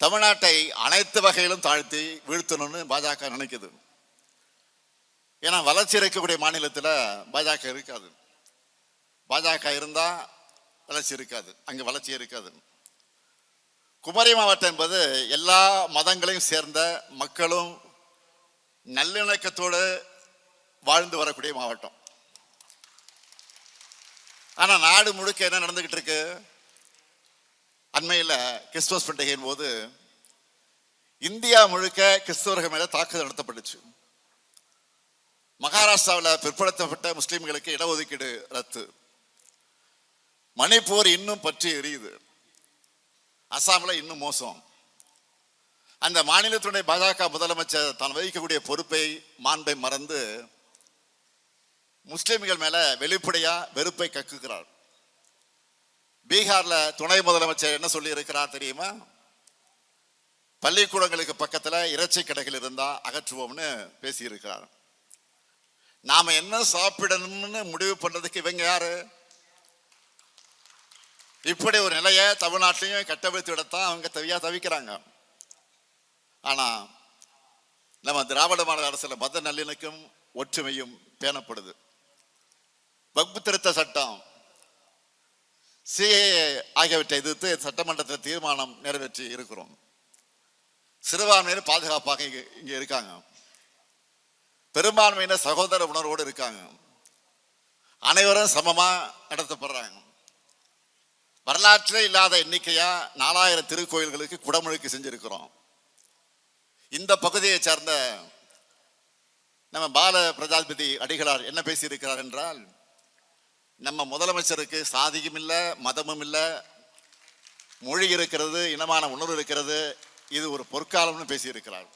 தமிழ்நாட்டை அனைத்து வகையிலும் தாழ்த்தி வீழ்த்தணும்னு பாஜக நினைக்குது. ஏன்னா வளர்ச்சி இருக்கக்கூடிய மாநிலத்தில் பாஜக இருக்காது. பாஜக இருந்தா வளர்ச்சி இருக்காது, அங்க வளர்ச்சி இருக்காது. குமரி மாவட்டம் என்பது எல்லா மதங்களையும் சேர்ந்த மக்களும் நல்லிணக்கத்தோடு வாழ்ந்து வரக்கூடிய மாவட்டம். ஆனா நாடு முழுக்க என்ன நடந்துகிட்டு இருக்கு? அண்மையில் கிறிஸ்துமஸ் பண்டிகையின் போது இந்தியா முழுக்க கிறிஸ்தவர்கள் மேல தாக்குதல் நடத்தப்பட்டுச்சு. மகாராஷ்டிராவில் பிற்படுத்தப்பட்ட முஸ்லிம்களுக்கு இடஒதுக்கீடு ரத்து. மணிப்பூர் இன்னும் பற்றி எரியுது. அசாமில் இன்னும் மோசம். அந்த மாநிலத்துடைய பாஜக முதலமைச்சர் தான் வகிக்கக்கூடிய பொறுப்பை மாண்பை மறந்து முஸ்லிம்கள் மேல வெளிப்படையா வெறுப்பை கக்குகிறார். பீகார்ல துணை முதலமைச்சர் என்ன சொல்லி இருக்கிறார் தெரியுமா? பள்ளிக்கூடங்களுக்கு பக்கத்துல இறைச்சி கடைகள் இருந்தா அகற்றுவோம்னு பேசி இருக்கிறார். நாம என்ன சாப்பிடணும்னு முடிவு பண்றதுக்கு இவங்க யாரு? இப்படி ஒரு நிலையை தமிழ்நாட்டிலையும் கட்டமைத்து விடத்தான் அவங்க தவிக்கிறாங்க. ஆனா நம்ம திராவிட மாடல் அரசுல மத நல்லிணக்கம் ஒற்றுமையும் பேணப்படுது. வக்பு திருத்த சட்டம், சிஏஏ ஆகியவற்றை எதிர்த்து சட்டமன்றத்தில் தீர்மானம் நிறைவேற்றி இருக்கிறோம். சிறுபான்மையினர் பாதுகாப்பாக இங்க இருக்காங்க. பெரும்பான்மையினர் சகோதர உணர்வோடு இருக்காங்க. அனைவரும் சமமா நடத்தப்படுறாங்க. வரலாற்றிலே இல்லாத எண்ணிக்கையா 4000 திருக்கோயில்களுக்கு குடமுழுக்கு செஞ்சிருக்கிறோம். இந்த பகுதியை சார்ந்த நம்ம பால பிரஜாபதி அடிகளார் என்ன பேசி இருக்கிறார் என்றால், நம்ம முதலமைச்சருக்கு சாதியும் இல்லை, மதமும் இல்லை, மொழி இருக்கிறது, இனமான உணர்வு இருக்கிறது, இது ஒரு பொற்காலம்னு பேசி இருக்கிறார்.